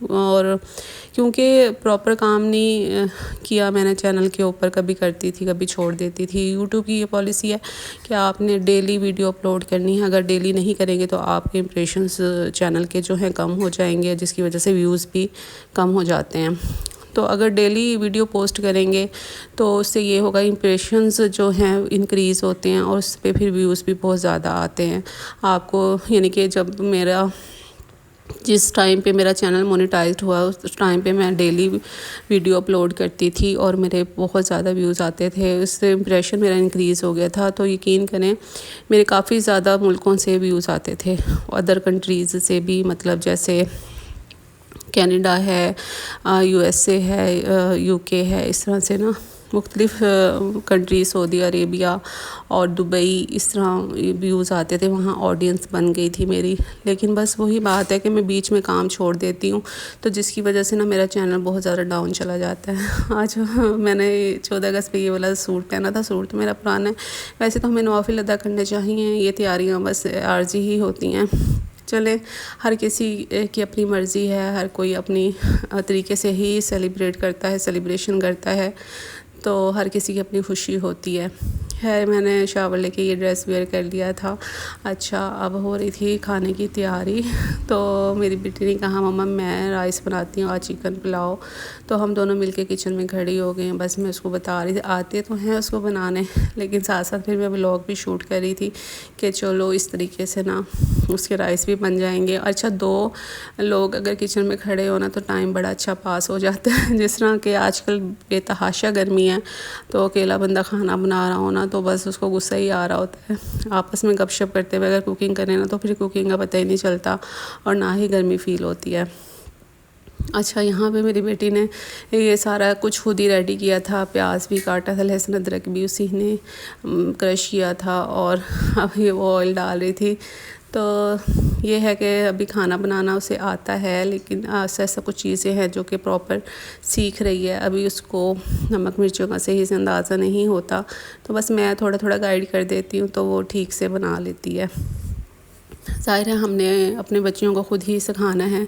اور کیونکہ پراپر کام نہیں کیا میں نے چینل کے اوپر، کبھی کرتی تھی کبھی چھوڑ دیتی تھی۔ یوٹیوب کی یہ پالیسی ہے کہ آپ نے ڈیلی ویڈیو اپلوڈ کرنی ہے، اگر ڈیلی نہیں کریں گے تو آپ کے امپریشنز چینل کے جو ہیں کم ہو جائیں گے، جس کی وجہ سے ویوز بھی کم ہو جاتے ہیں۔ تو اگر ڈیلی ویڈیو پوسٹ کریں گے تو اس سے یہ ہوگا امپریشنز جو ہیں انکریز ہوتے ہیں، اور اس پہ پھر ویوز بھی بہت زیادہ آتے ہیں آپ کو۔ یعنی کہ جس ٹائم پہ میرا چینل مونیٹائزڈ ہوا اس ٹائم پہ میں ڈیلی ویڈیو اپلوڈ کرتی تھی اور میرے بہت زیادہ ویوز آتے تھے، اس سے امپریشن میرا انکریز ہو گیا تھا۔ تو یقین کریں میرے کافی زیادہ ملکوں سے ویوز آتے تھے، ادر کنٹریز سے بھی، مطلب جیسے کینیڈا ہے، یو ایس اے ہے، یو کے ہے، اس طرح سے نا مختلف کنٹریز، سعودی عربیہ اور دبئی، اس طرح ویوز آتے تھے، وہاں آڈینس بن گئی تھی میری۔ لیکن بس وہی بات ہے کہ میں بیچ میں کام چھوڑ دیتی ہوں، تو جس کی وجہ سے نا میرا چینل بہت زیادہ ڈاؤن چلا جاتا ہے۔ آج میں نے 14 اگست پہ یہ والا سوٹ پہنا تھا، سوٹ تو میرا پرانا ہے، ویسے تو ہمیں نوافل ادا کرنے چاہیے، یہ تیاریاں بس عارضی ہی ہوتی ہیں۔ چلیں، ہر کسی کی اپنی مرضی ہے، ہر کوئی اپنی طریقے سے ہی سیلیبریٹ کرتا ہے، سیلیبریشن کرتا ہے، تو ہر کسی کی اپنی خوشی ہوتی ہے۔ میں نے شاور لے کے یہ ڈریس ویئر کر لیا تھا۔ اچھا، اب ہو رہی تھی کھانے کی تیاری، تو میری بیٹی نے کہا مما میں رائس بناتی ہوں، آج چکن پلاؤ، تو ہم دونوں مل کے کچن میں کھڑی ہو گئے ہیں۔ بس میں اس کو بتا رہی تھی، آتے تو ہیں اس کو بنانے، لیکن ساتھ ساتھ پھر میں ولاگ بھی شوٹ کر رہی تھی کہ چلو اس طریقے سے نا اس کے رائس بھی بن جائیں گے۔ اچھا، 2 لوگ اگر کچن میں کھڑے ہونا تو ٹائم بڑا اچھا پاس ہو جاتا ہے، جس طرح کہ آج کل بے تحاشا گرمی ہے، تو اکیلا بندہ کھانا بنا رہا ہونا تو بس اس کو غصہ ہی آ رہا ہوتا ہے۔ آپس میں گپ شپ کرتے ہوئے اگر کوکنگ کریں نا تو پھر کوکنگ کا پتہ ہی نہیں چلتا اور نہ ہی گرمی فیل ہوتی ہے۔ اچھا، یہاں پہ میری بیٹی نے یہ سارا کچھ خود ہی ریڈی کیا تھا، پیاز بھی کاٹا تھا، لہسن ادرک بھی اسی نے کرش کیا تھا، اور ابھی وہ آئل ڈال رہی تھی۔ تو یہ ہے کہ ابھی کھانا بنانا اسے آتا ہے، لیکن ایسا کچھ چیزیں ہیں جو کہ پراپر سیکھ رہی ہے، ابھی اس کو نمک مرچوں کا صحیح سے اندازہ نہیں ہوتا، تو بس میں تھوڑا تھوڑا گائیڈ کر دیتی ہوں تو وہ ٹھیک سے بنا لیتی ہے۔ ظاہر ہے ہم نے اپنے بچیوں کو خود ہی سکھانا ہے،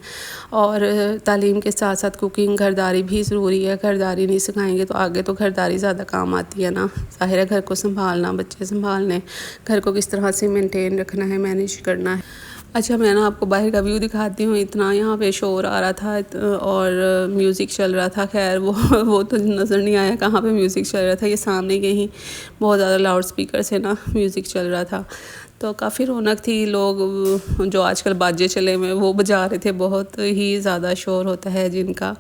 اور تعلیم کے ساتھ ساتھ کوکنگ، گھرداری بھی ضروری ہے۔ گھرداری نہیں سکھائیں گے تو آگے تو گھرداری زیادہ کام آتی ہے نا، ظاہر ہے گھر کو سنبھالنا، بچے سنبھالنے، گھر کو کس طرح سے مینٹین رکھنا ہے، مینیج کرنا ہے۔ اچھا، میں نا آپ کو باہر کا ویو دکھاتی ہوں۔ اتنا یہاں پہ شور آ رہا تھا اور میوزک چل رہا تھا، خیر وہ تو نظر نہیں آیا کہاں پہ میوزک چل رہا تھا، یہ سامنے کہیں بہت زیادہ لاؤڈ اسپیکر سے نا میوزک چل رہا تھا، تو کافی رونق تھی۔ لوگ جو آج کل باجے چلے ہوئے وہ بجا رہے تھے، بہت ہی زیادہ شور ہوتا ہے جن کا۔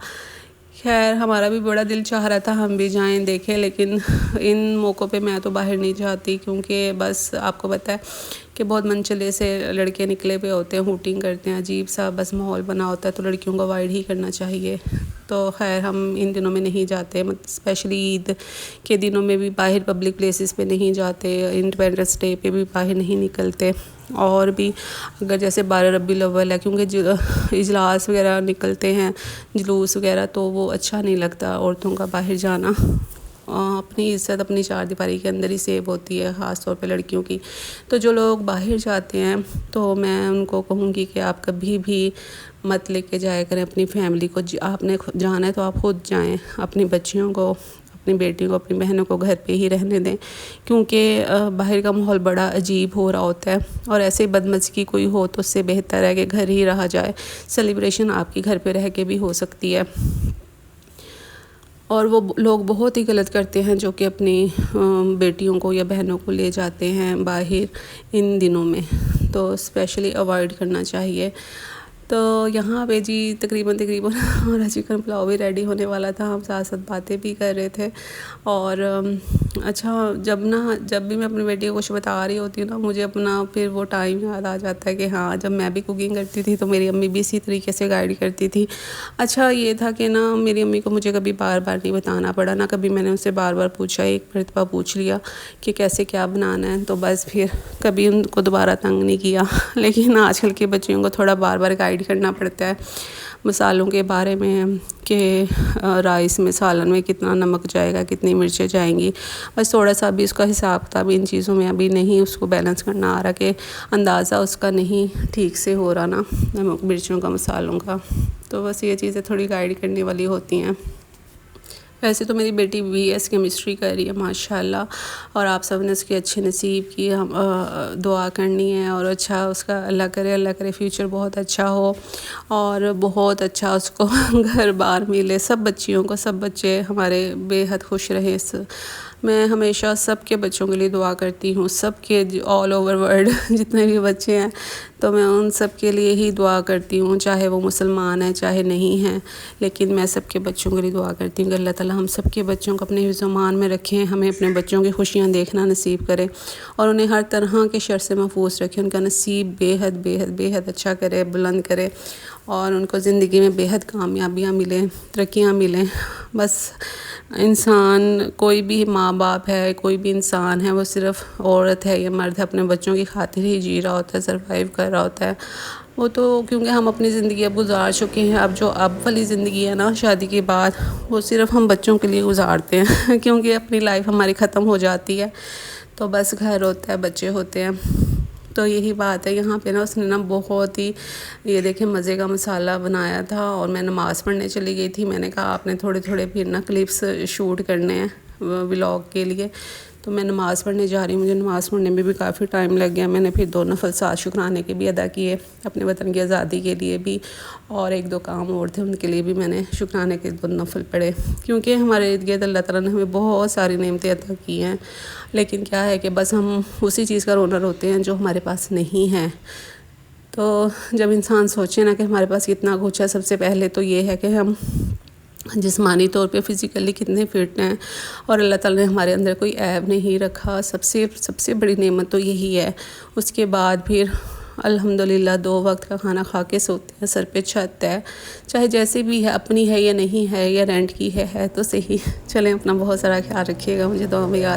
خیر ہمارا بھی بڑا دل چاہ رہا تھا ہم بھی جائیں دیکھیں، لیکن ان موقعوں پہ میں تو باہر نہیں جاتی، کیونکہ بس آپ کو پتہ ہے کہ بہت منچلے سے لڑکے نکلے ہوئے ہوتے ہیں، ہوٹنگ کرتے ہیں، عجیب سا بس ماحول بنا ہوتا ہے، تو لڑکیوں کو اوائڈ ہی کرنا چاہیے۔ تو خیر ہم ان دنوں میں نہیں جاتے، اسپیشلی عید کے دنوں میں بھی باہر پبلک پلیسز پہ نہیں جاتے، انڈیپینڈنس ڈے پہ بھی باہر نہیں نکلتے، اور بھی اگر جیسے 12 ربیع الاول ہے، کیونکہ اجلاس وغیرہ نکلتے ہیں، جلوس وغیرہ، تو وہ اچھا نہیں لگتا عورتوں کا باہر جانا۔ اپنی عزت اپنی چار دیواری کے اندر ہی سیو ہوتی ہے، خاص طور پہ لڑکیوں کی۔ تو جو لوگ باہر جاتے ہیں تو میں ان کو کہوں گی کہ آپ کبھی بھی مت لے کے جایا کریں اپنی فیملی کو، آپ نے جانا ہے تو آپ خود جائیں، اپنی بچیوں کو، اپنی بیٹی کو، اپنی بہنوں کو گھر پہ ہی رہنے دیں، کیونکہ باہر کا ماحول بڑا عجیب ہو رہا ہوتا ہے، اور ایسے بدمزگی کوئی ہو تو اس سے بہتر ہے کہ گھر ہی رہا جائے۔ سیلیبریشن آپ کی گھر پہ رہ کے بھی ہو سکتی ہے۔ اور وہ لوگ بہت ہی غلط کرتے ہیں جو کہ اپنی بیٹیوں کو یا بہنوں کو لے جاتے ہیں باہر ان دنوں میں، تو اسپیشلی اوائڈ کرنا چاہیے۔ تو یہاں پہ جی تقریباً ہمارا چکن پلاؤ بھی ریڈی ہونے والا تھا، ہم ساتھ ساتھ باتیں بھی کر رہے تھے۔ اور اچھا، جب بھی میں اپنی بیٹی کو کچھ بتا رہی ہوتی ہوں نا، مجھے اپنا پھر وہ ٹائم یاد آ جاتا ہے کہ ہاں جب میں بھی کوکنگ کرتی تھی تو میری امی بھی اسی طریقے سے گائیڈ کرتی تھی۔ اچھا یہ تھا کہ نا میری امی کو مجھے کبھی بار بار نہیں بتانا پڑا، نہ کبھی میں نے ان سے بار بار پوچھا، ایک مرتبہ پوچھ لیا کہ کیسے کیا بنانا ہے، تو بس پھر کبھی ان کو دوبارہ تنگ نہیں کیا۔ لیکن آج کل کے بچیوں کو تھوڑا بار بار گائیڈ کرنا پڑتا ہے، مصالحوں کے بارے میں کہ رائس میں سالن میں کتنا نمک جائے گا، کتنی مرچیں جائیں گی، بس تھوڑا سا بھی اس کا حساب کتاب ان چیزوں میں ابھی نہیں اس کو بیلنس کرنا آ رہا کہ اندازہ اس کا نہیں ٹھیک سے ہو رہا نا نمک مرچوں کا مصالحوں کا. تو بس یہ چیزیں تھوڑی گائیڈ کرنے والی ہوتی ہیں. ویسے تو میری بیٹی بی ایس کیمسٹری کر رہی ہے ماشاء اللہ، اور آپ سب نے اس کے اچھے نصیب کی دعا کرنی ہے، اور اچھا اس کا اللہ کرے فیوچر بہت اچھا ہو اور بہت اچھا اس کو گھر بار ملے. سب بچیوں کو، سب بچے ہمارے بے حد خوش رہے. میں ہمیشہ سب کے بچوں کے لیے دعا کرتی ہوں، سب کے آل اوور ورلڈ جتنے بھی بچے ہیں تو میں ان سب کے لیے ہی دعا کرتی ہوں، چاہے وہ مسلمان ہیں چاہے نہیں ہیں، لیکن میں سب کے بچوں کے لیے دعا کرتی ہوں کہ اللہ تعالیٰ ہم سب کے بچوں کو اپنے حفظ و امان میں رکھیں، ہمیں اپنے بچوں کی خوشیاں دیکھنا نصیب کرے اور انہیں ہر طرح کے شر سے محفوظ رکھے، ان کا نصیب بے حد اچھا کرے، بلند کرے، اور ان کو زندگی میں بے حد کامیابیاں ملیں، ترقیاں ملیں. بس انسان کوئی بھی ماں باپ ہے، کوئی بھی انسان ہے، وہ صرف عورت ہے یا مرد ہے، اپنے بچوں کی خاطر ہی جی رہا ہوتا ہے، سروائیو کر رہا ہوتا ہے. وہ تو کیونکہ ہم اپنی زندگی اب گزار چکے ہیں، اب والی زندگی ہے نا شادی کے بعد، وہ صرف ہم بچوں کے لیے گزارتے ہیں کیونکہ اپنی لائف ہماری ختم ہو جاتی ہے تو بس گھر ہوتا ہے، بچے ہوتے ہیں. تو یہی بات ہے. یہاں پہ نا اس نے نا بہت ہی یہ دیکھیں مزے کا مسالہ بنایا تھا، اور میں نماز پڑھنے چلی گئی تھی. میں نے کہا آپ نے تھوڑے پھر نا کلپس شوٹ کرنے ہیں ولاگ کے لیے، تو میں نماز پڑھنے جا رہی ہوں. مجھے نماز پڑھنے میں بھی کافی ٹائم لگ گیا. میں نے پھر 2 نفل سات شکرانے کے بھی ادا کیے، اپنے وطن کی آزادی کے لیے بھی، اور 1-2 کام اور تھے ان کے لیے بھی میں نے شکرانے کے 2 نفل پڑھے. کیونکہ ہمارے ارد گرد اللہ تعالیٰ نے ہمیں بہت ساری نعمتیں عطا کی ہیں، لیکن کیا ہے کہ بس ہم اسی چیز کا رونر ہوتے ہیں جو ہمارے پاس نہیں ہے. تو جب انسان سوچے نا کہ ہمارے پاس کتنا کچھ ہے، سب سے پہلے تو یہ ہے کہ ہم جسمانی طور پہ فزیکلی کتنے فٹ ہیں، اور اللہ تعالیٰ نے ہمارے اندر کوئی عیب نہیں رکھا. سب سے بڑی نعمت تو یہی ہے. اس کے بعد پھر الحمدللہ 2 وقت کا کھانا کھا کے سوتے ہیں، سر پہ چھت ہے، چاہے جیسے بھی ہے، اپنی ہے یا نہیں ہے یا رینٹ کی ہے تو صحیح. چلیں اپنا بہت سارا خیال رکھیے گا، مجھے دعا میں یاد